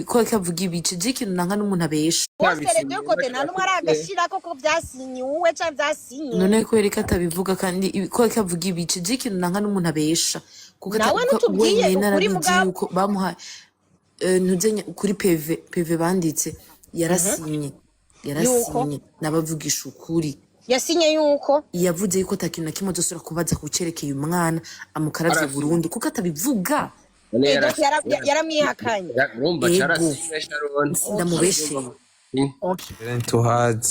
ko kavuga ibice ikintu nanka n'umuntu abesha bose rero kote nta numwe aragashira koko byasinyiwe cyangwa byasinyiwe none ko reka atabivuga kandi ko kavuga ibice ikintu nanka n'umuntu abesha kuko nawe nutubwiye ukuri mugabo uko bamuha ntuzenya kuri PV banditse yarasinye nabavugisha ukuri yasinye yuko yavuze yuko takintu na kimwe dosura kubaza kucerekeye umwana amukaravye Burundi kuko atabivuga yaramwihakanye urumva carasinye Sharon ndamubeshe to hard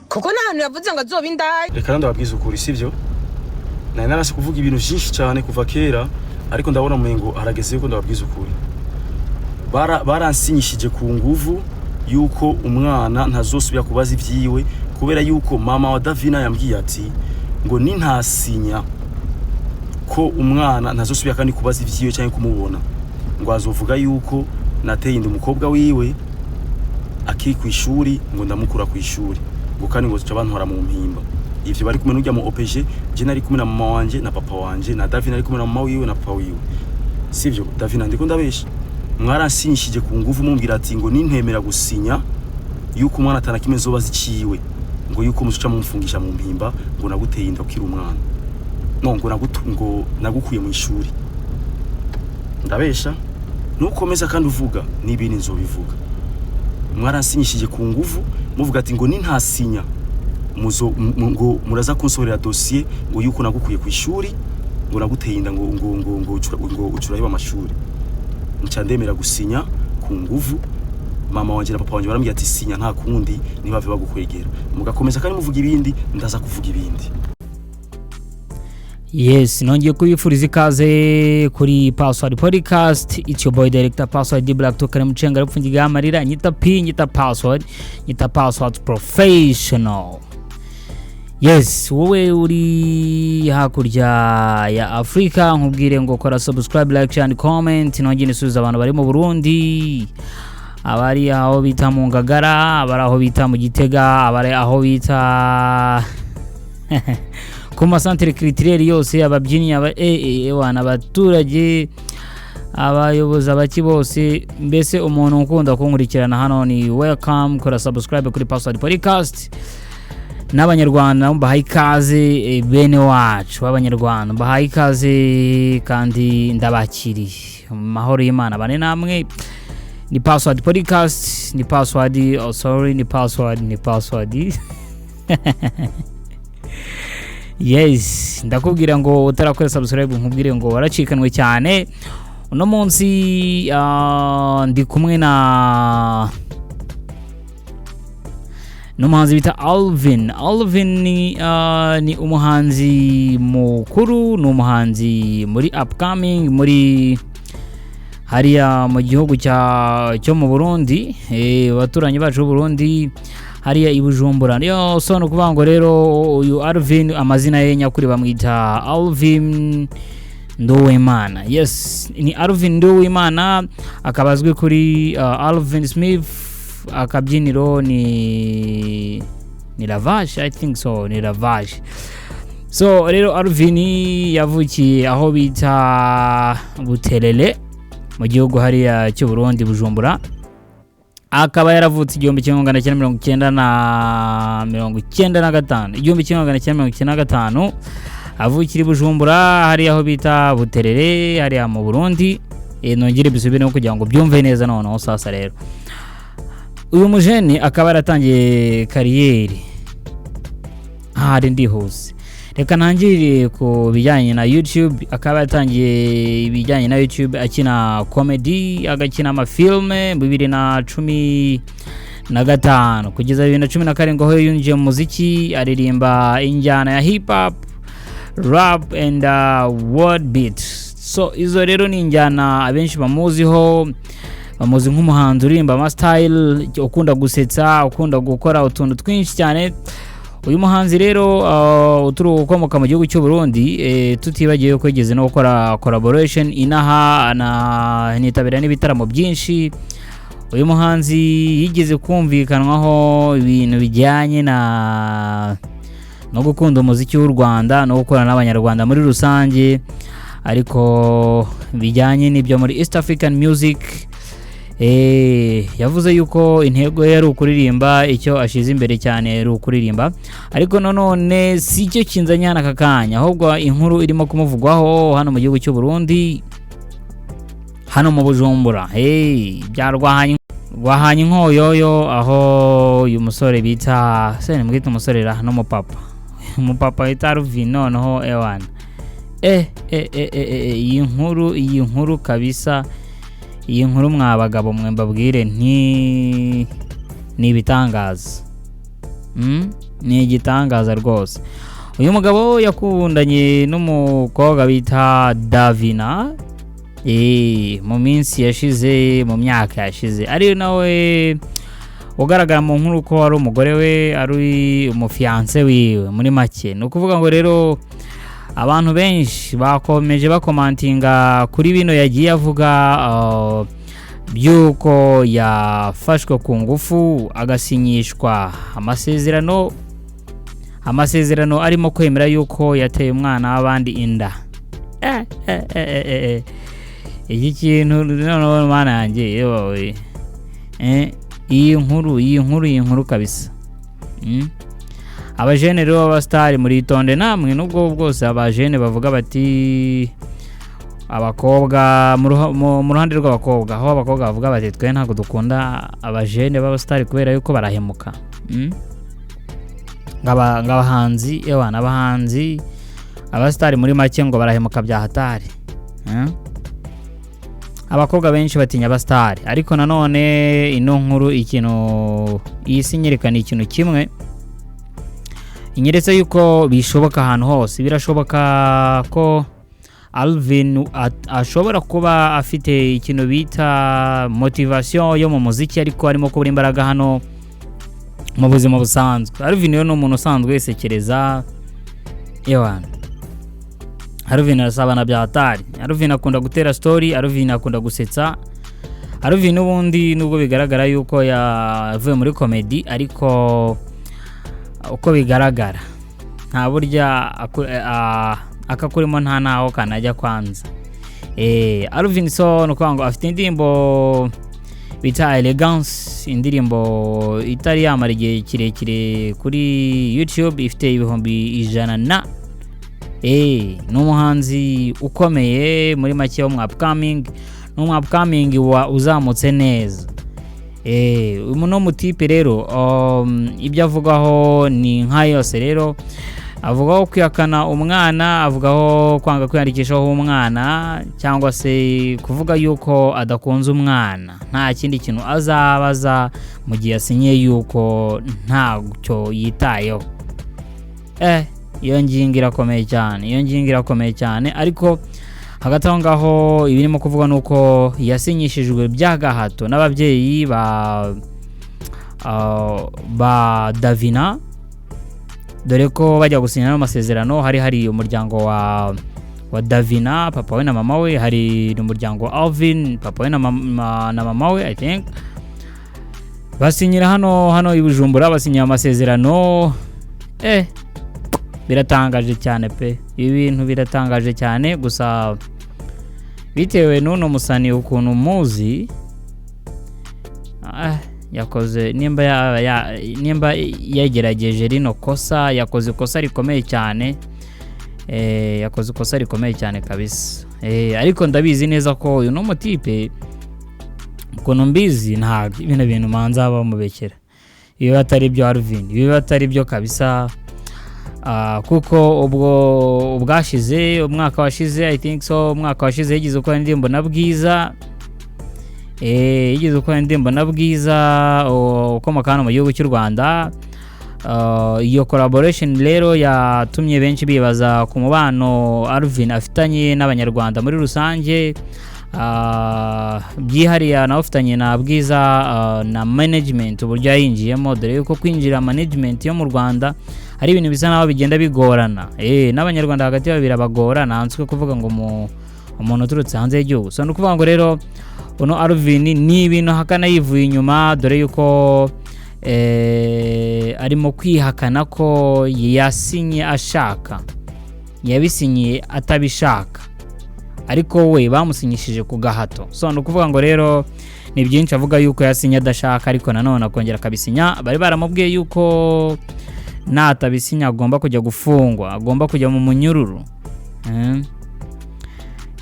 kuko nta yavuze ngo azoba indaya reka ndababwiza ukuri sivyo nari narase kuvuga ibintu byinshi cyane kuva kera ariko ndabona umengo harageze yuko ndababwiza ukuri baransinyishije ku nguvu yuko umwana ntazosubira kubaza ivyiwe kubera yuko mama wa Davina yambwiye ati ngo ni ntasinya ko umwana ntazosubira kandi kubaza ivyiwe cyangwa kumubona ngo azovuga yuko nateye indi umukobwa wiwe akiri ku ishuri ngo ndamukura ku ishuri ngo kandi ngo cabantwara mu mpimba ivyo bari kumwe n'ujya mu OPG je nari kumwe na mama wanje na papa wanje na Davina ari kumwe na mama wiwe na papa wiwe sivyo Davina ndiko ndabesha mwaransinyishije ku nguvu mumbwira ati ngo nintemera gusinya yuko umwana atana kimwe zobaza iciwe ngo yuko musuca mumfungisha mu mpimba ngo naguteye inda ukiri umwana no ngo nagukuye mu ishuri ndabesha nukomeza kandi uvuga n'ibindi nzobivuga mwaransinyishije ku nguvu muvuga ati ngo nintasinya ngo muraza kunsohorera dossier ngo yuko nagukuye ku ishuri ngo naguteye inda ngo ucurahiba amashuri nca ndemera gusinya ku nguvu mama wanje na papa wanje barambye ati sinya nta kundi nibave bagukwegera mugakomeza kandi muvuga ibindi ndaza kuvuga ibindi. Yes, nongeye kubifuriza ikaze kuri Password Podcast. It's your boy director Password D Black to Karemucenga rupfungiga amarira nyita Password Professional. Yes, wowe uri hakurya ya Afrika nkubwire ngo kora subscribe, like, share and comment. Nongeye nisubiza abantu bari mu Burundi, abari aho bita mu Ngagara, abari aho bita mu Gitega, abari aho bita kuma centre culturel yose, ababyinnyi wana abaturage, abayobozi abaki bose, mbese umuntu ukunda kunkurikirana hano ni welcome. Kora subscribe kuri Password Podcast. N'abanyarwanda mbahaye ikaze, bene wacu b'abanyarwanda mbahaye ikaze kandi ndabakiriye mahoro y'Imana bane namwe. Ni Password Podcast, ni Password, ni Password Yes, ndakubwira ngo utarakora subscribe nkubwire ngo waracikanwe cyane. Uno munsi ndi kumwe na n'umuhanzi bita Alvin. Alvin ni umuhanzi mukuru, ni umuhanzi muri upcoming muri hariya mu gihugu cyo mu Burundi, baturanyi bacu b'u Burundi hariya i Bujumbura. Yo sono kubango rero uyu Alvin amazina ye nyakuri bamwita Alvin Nduwimana. Yes, ni Alvin Nduwimana, akabazwe kuri Alvin Smith, akabyiniro ni Lavage, I think so, ni Lavage. So rero Alvin yavukiye aho bita Buterere mu gihugu hariya cy'u Burundi Bujumbura. Akaba yaravutse 1995 avukira Bujumbura hariya aho bita Buterere hariya mu Burundi. Nongere bisubire no kugira ngo byumve neza noneho sasa rero uyu mujene akaba yaratangiye kariyeri hari ndihuse. Reka ntangire ku bijyanye na YouTube. Akaba yatangiye ibijyanye na YouTube akina comedy, agakina amafilme 2015 kugeza 2017 aho yunjiye mu muziki, aririmba injyana ya hip hop, rap and world beat. So izo rero ni injyana abenshi bamuzi nk'umuhanzi uririmba ama style, ukunda gusetsa, ukunda gukora utuntu twinshi cyane. Uyu muhanzi rero ukomoka mu gihugu cy'u Burundi, tutibagiye ko yigeze no gukora collaboration inaha nitabira n'ibitaramo byinshi. Uyu muhanzi yigeze kumvikanwaho ibintu bijyanye no gukunda umuziki w'u Rwanda no gukorana n'abanyarwanda muri rusange, ariko bijyanye n'ibyo muri East African music yavuze yuko intego ye ari ukuririmba, icyo ashize imbere cyane ari ukuririmba, ariko none si cyo kinzanye hano aka kanya, ahubwo inkuru irimo kumuvugwaho hano mu gihugu cy'u Burundi, hano mu Bujumbura. Byarwahanye inkoyoyo, aho uyu musore bita se mwita umusore ra no umupapa bita Alvin, noneho ewana iyi nkuru kabisa, iyi nkuru mwabagabo mwe mbabwire ni ibitangaza, ni igitangaza rwose. Uyu mugabo yakundanye n'umukobwa bita Davina mu minsi yashize, mu myaka yashize, ari nawe ugaragara mu nkuru ko ari umugore we, ari umufiance wiwe muri make. No kuvuga ngo rero abantu benshi bakomeje bakomantinga kuri bino yagiye avuga byuko yafashwe ku ngufu agasinyishwa amasezerano arimo kwemera yuko yateye umwana w'abandi inda. Iki kintu none mana yanjye yewe, iyi nkuru kabisa. Abajene rero b'abastari muri itonde namwe, nubwo bwose abajene bavuga bati abakobwa mu ruhande rw'abakobwa, aho abakobwa bavuga bati twe ntabwo dukunda abajene b'abastari kubera yuko barahemuka. Ngabahanzi abahanzi abastari muri make ngo barahemuka bya hatari. Abakobwa benshi batinya abastari, ariko nanone ino nkuru ikintu isinyerekana ikintu kimwe, inyeretse yuko bishoboka ahantu hose, birashoboka ko Alvin ashobora kuba afite ikintu bita motivation yo mu muziki, ariko arimo kubura imbaraga hano mu buzima busanzwe. Alvin yo ni umuntu usanzwe wisekereza, Alvin arasabana bya hatari, Alvin akunda gutera story, Alvin akunda gusetsa, Alvin ubundi nubwo bigaragara yuko yavuye muri comedy, ariko uko bigaragara nta burya akakurimo nta naho kanajya kwanza. Alvin so nuko ngo afite indirimbo bita Elegance, indirimbo itari yamara igihe kirekire kuri YouTube, ifite ibihumbi 100. N'umuhanzi ukomeye muri make wo upcoming uzamutse neza. Uno mutipe rero ibyo avugaho ni nka yose rero, avugaho kwihakana umwana, avugaho kwanga kwiyandikishaho umwana, cyangwa se kuvuga yuko adakunze umwana, nta kindi kintu azabaza mu gihe yasinye yuko ntacyo yitayeho. Iyo ngingo irakomeye cyane, ariko hagati aho ngaho ibirimo kuvuga nuko yasinyishijwe byagahato n'ababyeyi ba Davina, dore ko bajya gusinyana amasezerano hari umuryango wa Davina, papa we na mama we, hari umuryango wa Alvin, papa we na mama we, I think basinyira hano i Bujumbura, basinyira amasezerano. Biratangaje cyane pe, ibintu biratangaje cyane. Gusa bitewe n'uno musani ukuntu muzi, yakoze nimba yagerageje rino kosa, yakoze ikosa rikomeye cyane, kabisa. Ariko ndabizi neza ko uyu no mutipe ukuntu mbizi nta ibintu manza bamubekera, iyo atari byo Alvin, iyo atari byo kabisa. Kuko ubwashize umwaka washize, I think so, umwaka washize yigize uko indirimbo na Bwiza, ukomoka hano mu gihugu cy'u Rwanda. Iyo collaboration rero yatumye benshi bibaza ku mubano Alvin afitanye n'abanyarwanda muri rusange, byihariye anafitanye na Bwiza na management, uburyo yinjiyemo, dore yuko kwinjira management yo mu Rwanda hari ibintu bisa naho bigenda bigorana. N'abanyarwanda hagati yabo birabagora, nanswe kuvuga ngo umuntu uturutse hanze y'igihugu. So nukuvuga ngo rero uno Alvin ni ibintu hakana yivuye inyuma, dore yuko arimo kwihakana ko yasinye ashaka, yabisinyiye atabishaka, ariko we bamusinyishije ku gahato. So nukuvuga ngo rero ni byinshi avuga yuko yasinya adashaka ariko nanone akongera akabisinya. Bari baramubwiye yuko natabisinya agomba kujya gufungwa, agomba kujya mu munyururu.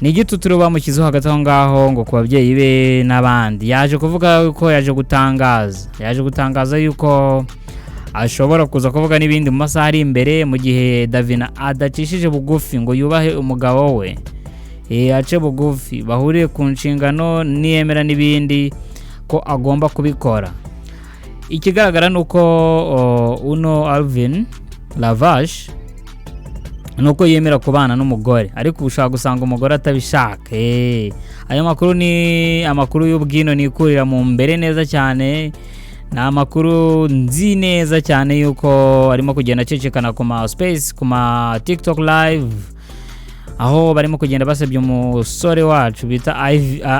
Ni igituturo bamukizeho hagati aho ngaho ngo ku babyeyi be n'abandi. Yaje kuvuga yuko yaje gutangaza yuko ashobora kuza kuvuga n'ibindi mu masaha ari imbere mu gihe Davina adacishije bugufi ngo yubahe umugabo we. Ace bugufi bahuriye ku nshingano niyemera n'ibindi ko agomba kubikora. Ikigaragara nuko uno Alvin Lavash nuko yemera kubana n'umugore ariko ushaka gusanga umugore atabishaka. Ayo makuru ni amakuru y'ubwino nikurira mu mbere neza cyane. Na makuru nzi neza cyane yuko arimo kugenda cecekana ku ma space, ku ma TikTok live, aho barimo kugenda basebye umusore wacu bita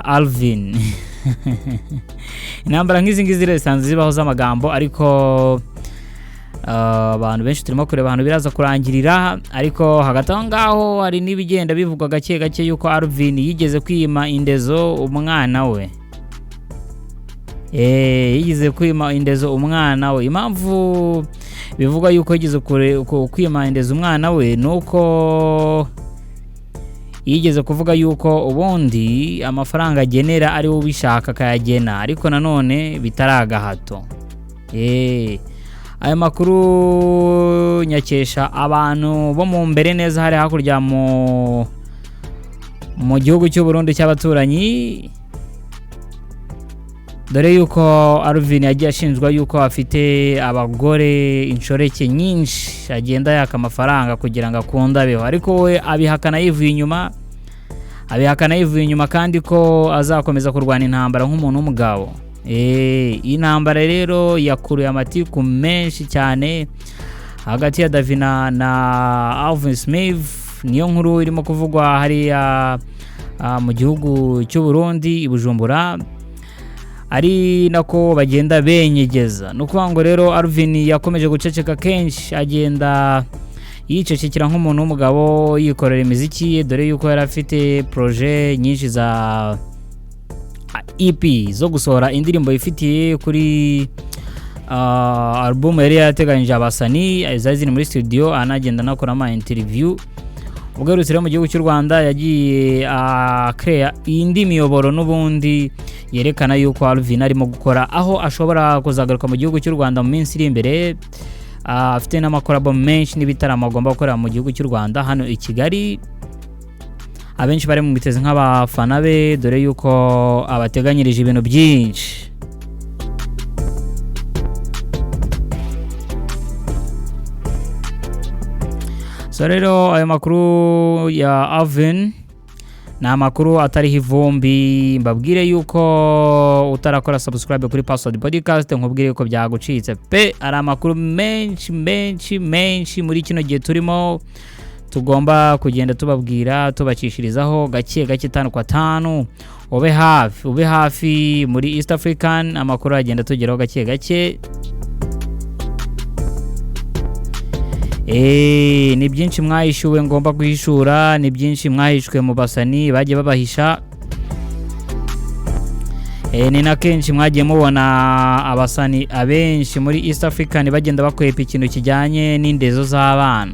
Alvin. Intambara nk'izi resanze zibaho z'amagambo ariko abantu benshi turimo kureba abantu biraza kurangirira. Ariko hagati aho ngaho hari n'ibigenda bivugwa gake gake yuko Alvin yigeze kwima indezo umwana we. Yigeze kwima indezo umwana we. Impamvu bivuga yuko yigeze kwima indezo umwana we nuko yigeze kuvuga yuko ubundi amafaranga agenera ari wo bishaka kayagena ariko nanone bitaragahato. Ayo makuru nyakesha abantu bo mu mbere neza hari hakurya mu gihugu cy'u Burundi cy'abaturanyi, dore yuko Alvin yagiye ashinjwa yuko afite abagore inshoreke nyinshi agenda yaka amafaranga kugira ngo akunde abeho, ariko we abihakana yivuye inyuma kandi ko azakomeza kurwana intambara nk'umuntu w'umugabo. Intambara rero yakuruye amatiku menshi cyane hagati ya Davina na Alvin Smith. Niyo nkuru irimo kuvugwa hariya mu gihugu cy'u Burundi i Bujumbura, ari nako bagenda benyegeza. Nukuvuga ngo rero Alvin yakomeje guceceka kenshi, agenda yicecekera nk'umuntu w'umugabo yikorera imiziki ye, dore yuko yari afite projet nyinshi za EP zo gusohora indirimbo ifitiye kuri album yari yateganyije abasani zari ziri muri studio, anagenda nakora ama interview. Ugarutse rero mu gihugu cy'u Rwanda yagiye create indi miyoboro n'ubundi yerekana yuko Alvin arimo gukora, aho ashobora kuzagaruka mu gihugu cy'u Rwanda mu minsi iri imbere. Afite n'amakorabo menshi n'ibitaramo agomba gukora mu gihugu cy'u Rwanda hano i Kigali. Abenshi bari mu biteze nk'abafana be, dore yuko abateganyirije ibintu byinshi. So rero ayo makuru ya Alvin ni amakuru atariho ivumbi. Mbabwire yuko utarakora subscribe kuri Password Podcast, nkubwire yuko byagucitse pe. Ari amakuru menshi muri kino gihe turimo tugomba kugenda tubabwira, tubacishirizaho gake 5 kwa 5. Ube hafi muri East African, amakuru agenda tugeraho gake. Ni byinshi mwahishuwe ngomba guhishura, ni byinshi mwahishwe mu basani bagiye babahisha. Ni na kenshi mwagiye mubona abasani abenshi muri East African bagenda bakwepa ikintu kijyanye n'indezo z'abana.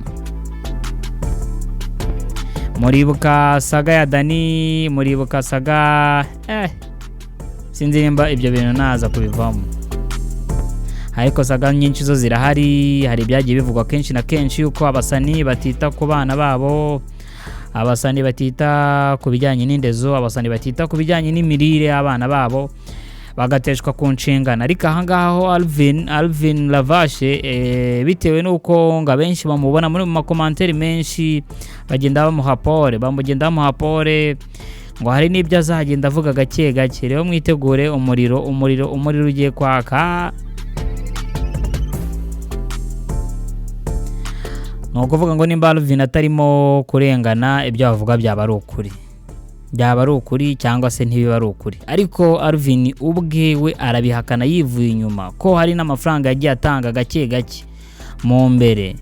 Muribuka saga ya Dani, muribuka saga sinzimba ibyo bintu naza kubivamo. Ariko saga nyinshi zo zirahari. Hari byagiye bivugwa kenshi na kenshi yuko abasani batita ku bana babo, abasani batita ku bijyanye n'indezo, abasani batita ku bijyanye n'imirire y'abana babo, bagateshwa ku nshingano. Ariko aha ngaho Alvin Lavashe bitewe nuko ngo abenshi bamubona muri mu makomantere menshi bagenda bamuha pole, ngo hari n'ibyo azagenda avuga gake. Rero mwitegure umuriro ugiye kwaka. Nukuvuga ngo nimba Alvin atarimo kurengana, ibyo bavuga byaba ari ukuri cyangwa se ntibiba ari ukuri. Ariko Alvin ubwewe arabihakana yivuye inyuma ko hari n'amafaranga yagiye atanga gake mu mbere.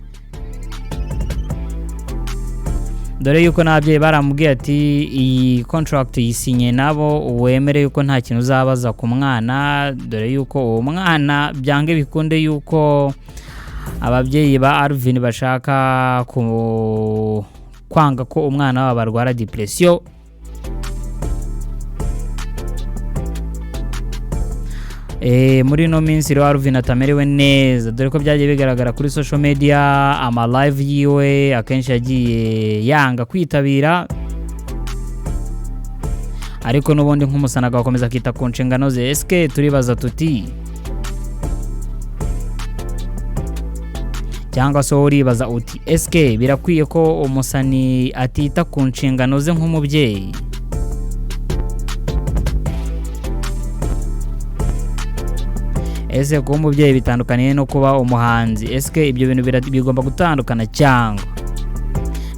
dore yuko n'ababyeyi baramubwiye ati iyi contract yisinye nabo wemere yuko nta kintu uzabaza ku mwana, dore yuko uwo mwana byange bikunde yuko ababyeyi ba Alvin bashaka kwanga ko umwana wabo barwara depression. Muri no minsi rero Alvin atamerewe neza, dore ko byagiye bigaragara kuri social media, ama live yiwe akenshi yagiye yanga kwitabira, ariko n'ubundi nk'umusanaga gakomeza kita ku nshingano ze. Eske turibaza tuti cyangwa so uribaza uti eske birakwiye ko umusani atita ku nshingano ze nk'umubyeyi? Ese kuba umubyeyi bitandukaniye no kuba umuhanzi? Eske ibyo bintu bigomba gutandukana cyangwa?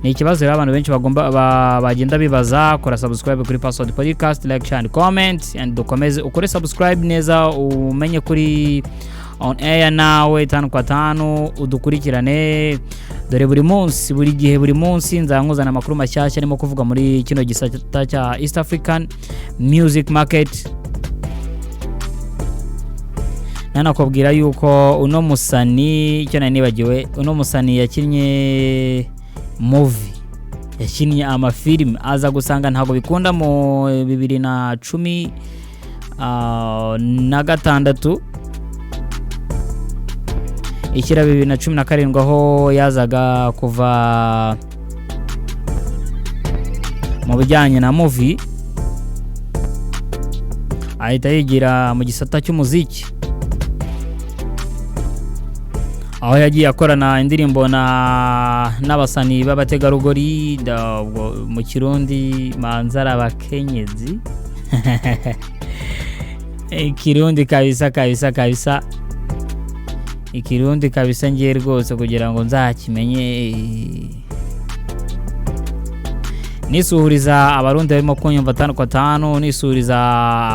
Ni ikibazo rero abantu benshi bagenda bibaza. Kora subscribe kuri Password Podcast, like, share and comment, and dukomeze ukore subscribe neza umenye kuri on air nawe 5 kwa 5 udukurikirane, dore buri munsi buri gihe buri munsi nzanguzana amakuru mashyashya arimo kuvuga muri kino gisata cya East African Music Market. Nanakubwira yuko uno musani cyo nibagiwe, uno musani yakinnye movie, yakinnye amafilm, aza gusanga ntago bikunda mu 2016 ikira 2017 aho yazaga kuva mu bijyanye na movie ahita yigira mu gisata cy'umuziki, aho yagiye akorana indirimbo n'abasani b'abategarugori mu Kirundi manzara abakenyezi Kirundi kabisa Ikirundi kabisa ngiye rwose kugira ngo nzakimenye. Nisuhuriza abarundi barimo kunyumva 5 kwa 5, nisuhuriza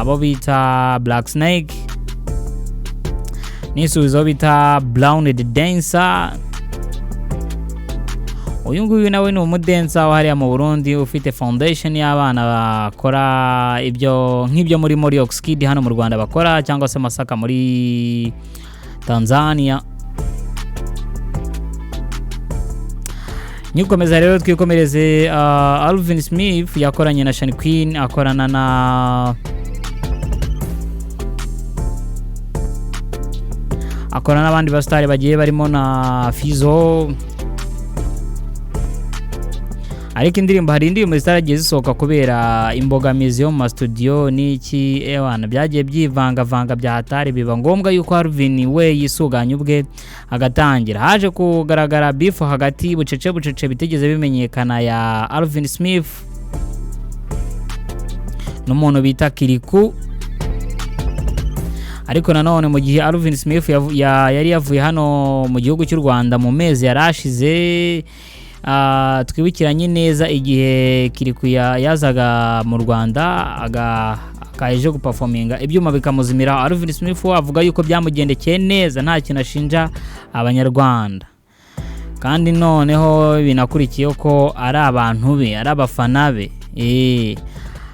abo bita Black Snake, nisuhuriza abo bita Brown the Dancer. Uyu nguyu nawe ni umudancer wahariya mu Burundi ufite foundation y'abana bakora ibyo nk'ibyo muri Moriox Kid hano mu Rwanda bakora, cyangwa se Masaka muri Tanzania. Nikomeza rero twikomereze. Alvin Smith yakoranye na Shani Queen, akorana n'abandi basitari bagiye barimo na Fizo, ariko indirimbo hari indirimbo zitaragiye zisohoka kubera imbogamizi yo mu studio n'iki ewana byagiye byivanga bya hatari, biba ngombwa yuko Alvin we yisuganya ubwe agatangira. Haje kugaragara beef hagati bucece bitegeze bimenyekana ya Alvin Smith n'umuntu bita Kiriku, ariko nanone mu gihe Alvin Smith yari yavuye hano mu gihugu cy'u Rwanda mu mezi yarashize, twibukiranye neza igihe Kiriku yazaga mu Rwanda akaje guperforminga ibyuma bikamuzimira. Alvin Smith avuga yuko byamugendekeye neza, nta kintu ashinja abanyarwanda, kandi noneho binakurikiye ko ari abantu be, ari abafana be,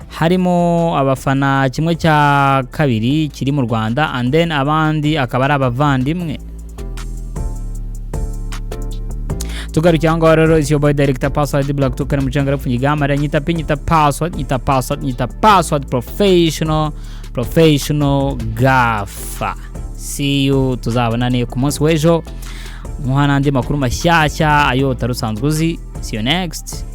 harimo abafana kimwe cya kabiri kiri mu Rwanda, and then abandi akaba ari abavandimwe. Tugarukiye ngo rero is your boy director Password Black tukana mucangara pfunyigama nyita password professional gafa. See you, tuzabonane ku munsi w'ejo muhanande makuru mashyashya ayo tarusanzwe uzi. See you next.